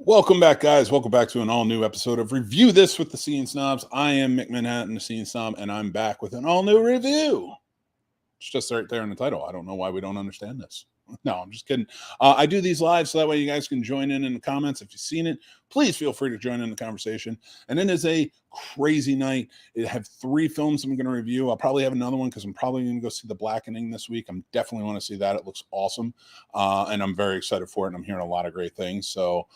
Welcome back, guys. Welcome back to an all-new episode of Review This with the Scene Snobs. I am Mick Manhattan, the Scene Snob, and I'm back with an all-new review. It's just right there in the title. I don't know why we don't understand this. No, I'm just kidding. I do these live so that way you guys can join in the comments. If you've seen it, please feel free to join in the conversation. And it is a crazy night. I have 3 films I'm going to review. I'll probably have another one because I'm probably going to go see The Blackening this week. I'm definitely want to see that. It looks awesome. And I'm very excited for it. And I'm hearing a lot of great things. So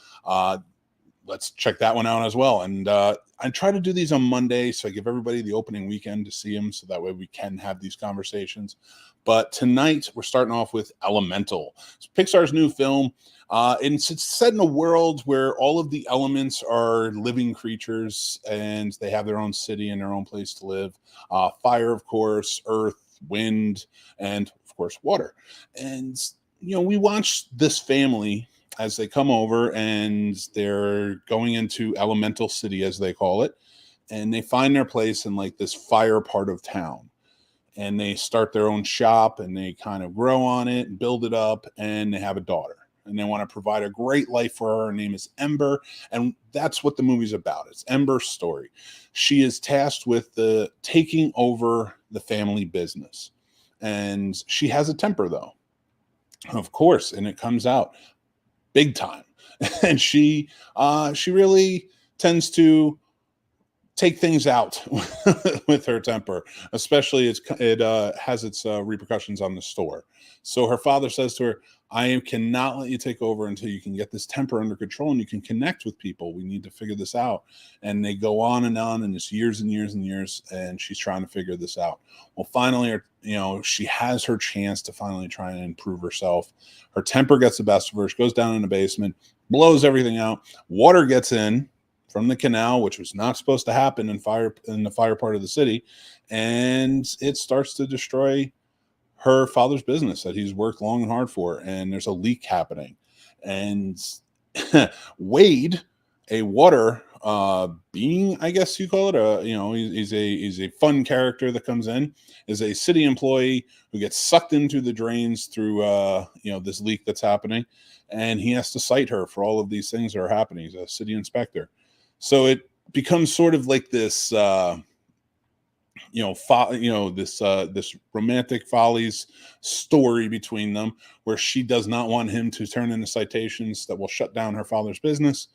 let's check that one out as well. And I try to do these on Monday, so I give everybody the opening weekend to see them, so that way we can have these conversations. But tonight, we're starting off with Elemental. It's Pixar's new film. And it's set in a world where all of the elements are living creatures, and they have their own city and their own place to live. Fire, of course, earth, wind, and, of course, water. And, you know, we watch this family as they come over and they're going into Elemental City, as they call it, and they find their place in like this fire part of town, and they start their own shop and they kind of grow on it and build it up, and they have a daughter and they want to provide a great life for her. Her name is Ember, and that's what the movie's about. It's Ember's story. She is tasked with taking over the family business, and she has a temper, though, of course, and it comes out big time. And she really tends to take things out with her temper, especially it has its repercussions on the store. So her father says to her, I cannot let you take over until you can get this temper under control and you can connect with people. We need to figure this out. And they go on, and it's years and years and years, and she's trying to figure this out. Well, finally, she has her chance to finally try and improve herself. Her temper gets the best of her. She goes down in the basement, blows everything out. Water gets in from the canal, which was not supposed to happen in the fire part of the city, and it starts to destroy her father's business that he's worked long and hard for, and there's a leak happening. And Wade, a water being, I guess you call it, he's a fun character that comes in, is a city employee who gets sucked into the drains through this leak that's happening, and he has to cite her for all of these things that are happening. He's a city inspector. So it becomes sort of like this this romantic follies story between them, where she does not want him to turn in the citations that will shut down her father's business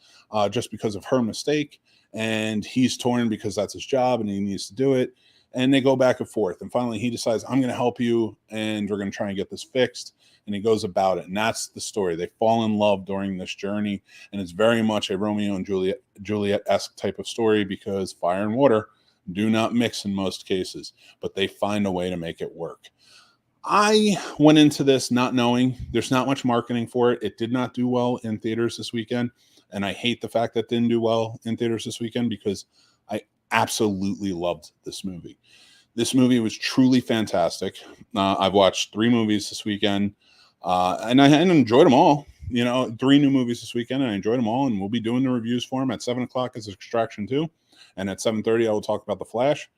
just because of her mistake, and he's torn because that's his job and he needs to do it, and they go back and forth, and finally he decides, I'm going to help you and we're going to try and get this fixed, and he goes about it. And that's the story. They fall in love during this journey, and it's very much a Romeo and Juliet-esque type of story, because fire and water do not mix in most cases, but they find a way to make it work. I went into this not knowing. There's not much marketing for it. It did not do well in theaters this weekend, and I hate the fact that it didn't do well in theaters this weekend, because I absolutely loved this movie. This movie was truly fantastic. I've watched 3 movies this weekend, and I enjoyed them all. 3 new movies this weekend, and I enjoyed them all, and we'll be doing the reviews for them at 7 o'clock as Extraction 2. And at 7:30, I will talk about The Flash.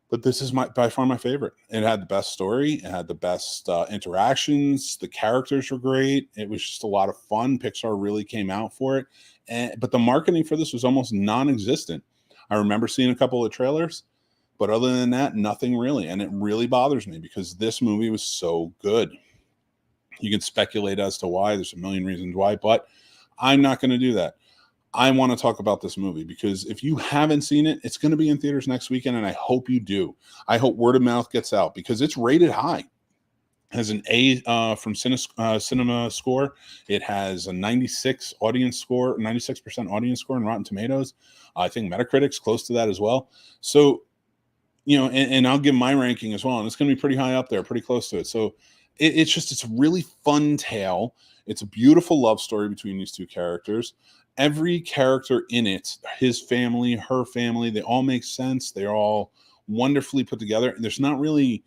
But this is by far my favorite. It had the best story. It had the best interactions. The characters were great. It was just a lot of fun. Pixar really came out for it. But the marketing for this was almost non-existent. I remember seeing a couple of trailers, but other than that, nothing really. And it really bothers me, because this movie was so good. You can speculate as to why. There's a million reasons why, but I'm not going to do that. I want to talk about this movie, because if you haven't seen it, it's going to be in theaters next weekend, and I hope you do. I hope word of mouth gets out, because it's rated high. It has an A from Cinema Score. It has a 96% audience score on Rotten Tomatoes. I think Metacritic's close to that as well. So, and I'll give my ranking as well, and it's going to be pretty high up there, pretty close to it. So it's a really fun tale. It's a beautiful love story between these 2 characters. Every character in it, his family, her family, they all make sense. They're all wonderfully put together. There's not really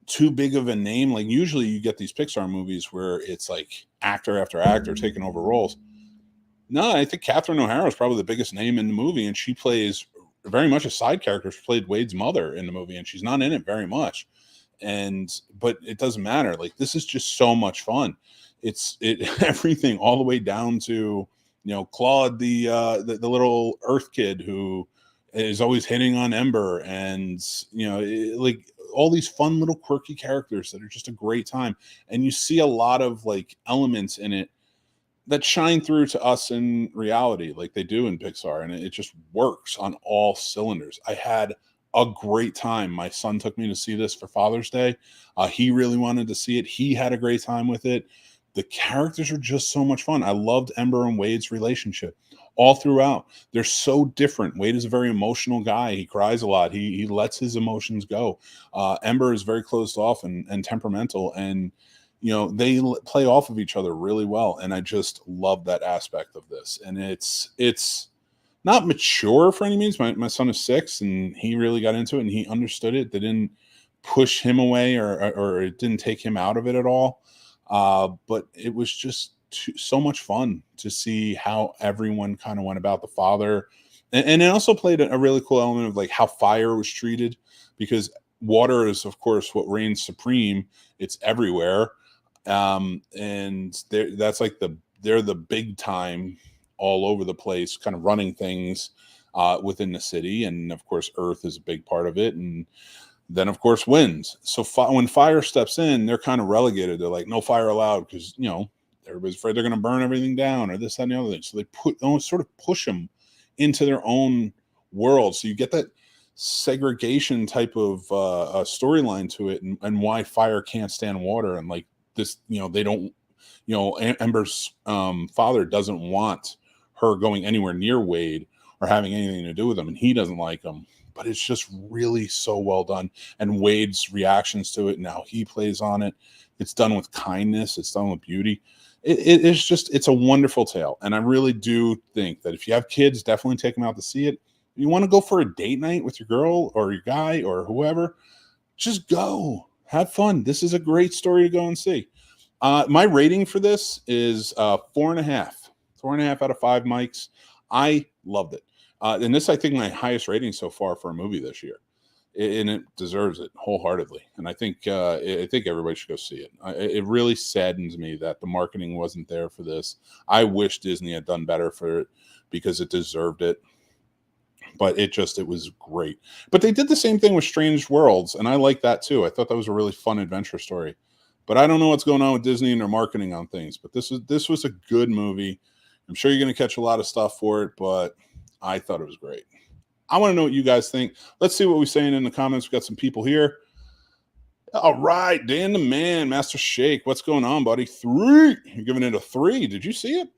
too big of a name. Like, usually you get these Pixar movies where it's like actor after actor taking over roles. No, I think Catherine O'Hara is probably the biggest name in the movie, and she plays very much a side character. She played Wade's mother in the movie, and she's not in it very much. But it doesn't matter. Like, this is just so much fun. It's everything all the way down to Claude, the little Earth kid who is always hitting on Ember, and like all these fun little quirky characters that are just a great time. And you see a lot of like elements in it that shine through to us in reality, like they do in Pixar, and it just works on all cylinders. I had a great time. My son took me to see this for Father's Day. He really wanted to see it. He had a great time with it. The characters are just so much fun. I loved Ember and Wade's relationship all throughout. They're so different. Wade is a very emotional guy. He cries a lot. He lets his emotions go. Ember is very closed off and temperamental, and they play off of each other really well. And I just love that aspect of this. And it's not mature for any means. My son is 6, and he really got into it, and he understood it. They didn't push him away, or it didn't take him out of it at all. But it was just so much fun to see how everyone kind of went about the father. And it also played a really cool element of like how fire was treated, because water is, of course, what reigns supreme. It's everywhere. And that's like they're the big time all over the place, kind of running things within the city. And of course, Earth is a big part of it. And then of course winds. So when fire steps in, they're kind of relegated. They're like, no fire allowed, because everybody's afraid they're going to burn everything down, or this, that, and the other thing. So they sort of push them into their own world. So you get that segregation type of storyline to it, and why fire can't stand water. And like this, they don't, Ember's father doesn't want her going anywhere near Wade or having anything to do with him, and he doesn't like him. But it's just really so well done. And Wade's reactions to it, and how he plays on it, it's done with kindness, it's done with beauty. It's a wonderful tale. And I really do think that if you have kids, definitely take them out to see it. If you want to go for a date night with your girl or your guy or whoever, just go. Have fun. This is a great story to go and see. My rating for this is 4.5. 4.5 out of 5 mics. I loved it. And this, I think, my highest rating so far for a movie this year. And it deserves it wholeheartedly. And I think everybody should go see it. It really saddens me that the marketing wasn't there for this. I wish Disney had done better for it, because it deserved it. But it was great. But they did the same thing with Strange Worlds, and I like that too. I thought that was a really fun adventure story. But I don't know what's going on with Disney and their marketing on things. But this was a good movie. I'm sure you're going to catch a lot of stuff for it, but I thought it was great. I want to know what you guys think. Let's see what we're saying in the comments. We've got some people here. All right, Dan the Man, Master Shake. What's going on, buddy? 3. You're giving it a 3. Did you see it?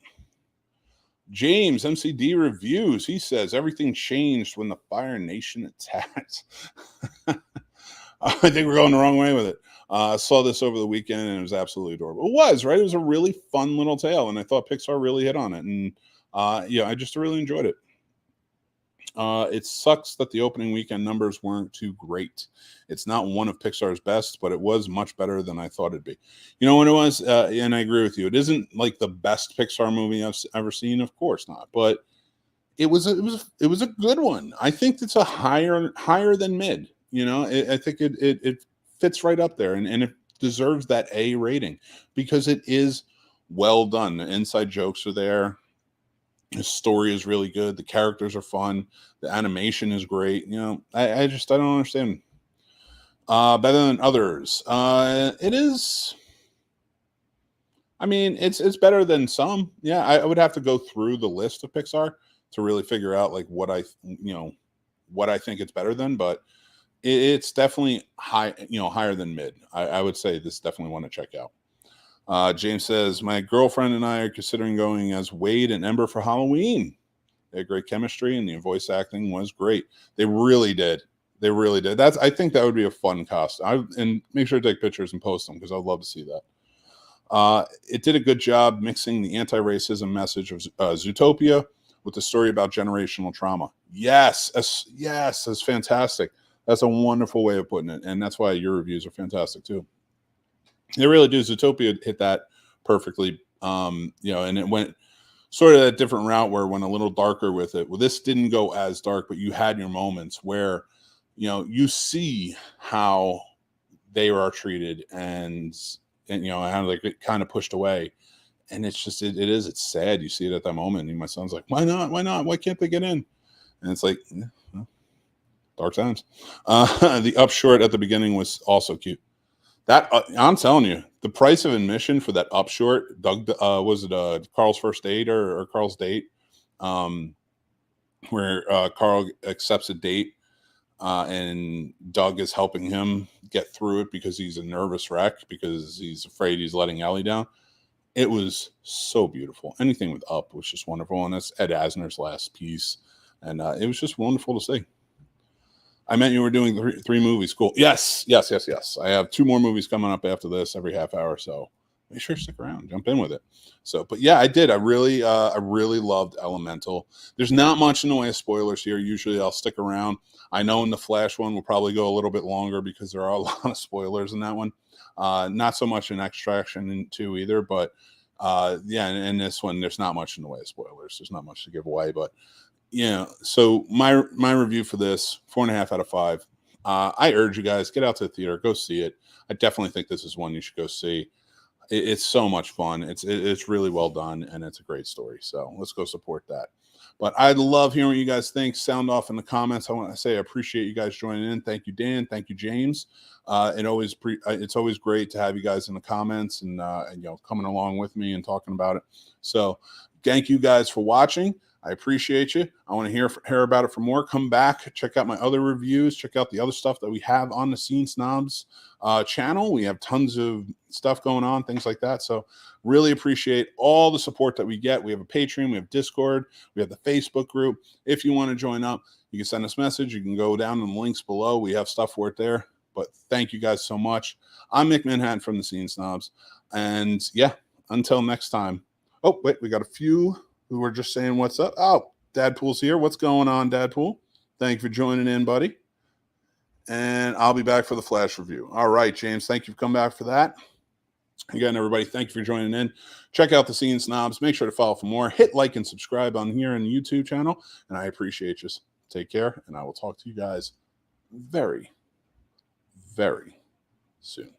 James, MCD Reviews. He says, everything changed when the Fire Nation attacked. I think we're going the wrong way with it. I saw this over the weekend, and it was absolutely adorable. It was, right? It was a really fun little tale, and I thought Pixar really hit on it. And, I just really enjoyed it. It sucks that the opening weekend numbers weren't too great. It's not one of Pixar's best, but it was much better than I thought it'd be. You know what it was? And I agree with you. It isn't like the best Pixar movie I've ever seen. Of course not. But it was a good one. I think it's a higher than mid. I think it fits right up there, and it deserves that A rating, because it is well done. The inside jokes are there. The story is really good. The characters are fun. The animation is great. I don't understand. Better than others. It is. I mean, it's better than some. Yeah, I would have to go through the list of Pixar to really figure out like what I think it's better than. But it's definitely higher than mid. I would say this is definitely one to check out. James says, my girlfriend and I are considering going as Wade and Ember for Halloween. They had great chemistry, and the voice acting was great. They really did. I think that would be a fun cost. And make sure to take pictures and post them, because I'd love to see that. It did a good job mixing the anti-racism message of Zootopia with the story about generational trauma. Yes, that's fantastic. That's a wonderful way of putting it. And that's why your reviews are fantastic too. They really do. Zootopia hit that perfectly. And it went sort of that different route where it went a little darker with it. Well, this didn't go as dark, but you had your moments where, you see how they are treated, and how they get kind of pushed away. And it's just, it's sad. You see it at that moment. And my son's like, why not? Why not? Why can't they get in? And it's like, well, dark times. The up short at the beginning was also cute. That I'm telling you, the price of admission for that up short, Doug, was it Carl's first date or Carl's date, where Carl accepts a date, and Doug is helping him get through it because he's a nervous wreck because he's afraid he's letting Ellie down. It was so beautiful. Anything with Up was just wonderful, and that's Ed Asner's last piece, and it was just wonderful to see. I meant you were doing three movies. Cool. Yes. I have 2 more movies coming up after this every half hour, so make sure to stick around, jump in with it. So, but yeah, I did. I really loved Elemental. There's not much in the way of spoilers here. Usually I'll stick around. I know in the Flash one, we'll probably go a little bit longer because there are a lot of spoilers in that one. Not so much in Extraction 2 either, but yeah, in this one, there's not much in the way of spoilers. There's not much to give away, but yeah. So my review for this, 4.5 out of 5. I urge you guys, get out to the theater, go see it. I definitely think this is one you should go see. It's so much fun. It's really well done, and it's a great story. So let's go support that. But I love hearing what you guys think. Sound off in the comments. I want to say I appreciate you guys joining in. Thank you, Dan. Thank you, James. It's always great to have you guys in the comments and coming along with me and talking about it. So thank you guys for watching. I appreciate you. I want to hear about it for more. Come back, check out my other reviews, check out the other stuff that we have on the Scene Snobs channel. We have tons of stuff going on, things like that. So really appreciate all the support that we get. We have a Patreon, we have Discord, we have the Facebook group. If you want to join up, you can send us a message. You can go down in the links below. We have stuff for it there. But thank you guys so much. I'm Mick Manhattan from the Scene Snobs. And yeah, until next time. Oh, wait, we got a few who were just saying what's up. Oh, Dadpool's here. What's going on, Dadpool? Thank you for joining in, buddy. And I'll be back for the Flash review. All right, James, thank you for coming back for that. Again, everybody, thank you for joining in. Check out the Scene Snobs. Make sure to follow for more. Hit like and subscribe on here on the YouTube channel. And I appreciate you. Take care, and I will talk to you guys very, very soon.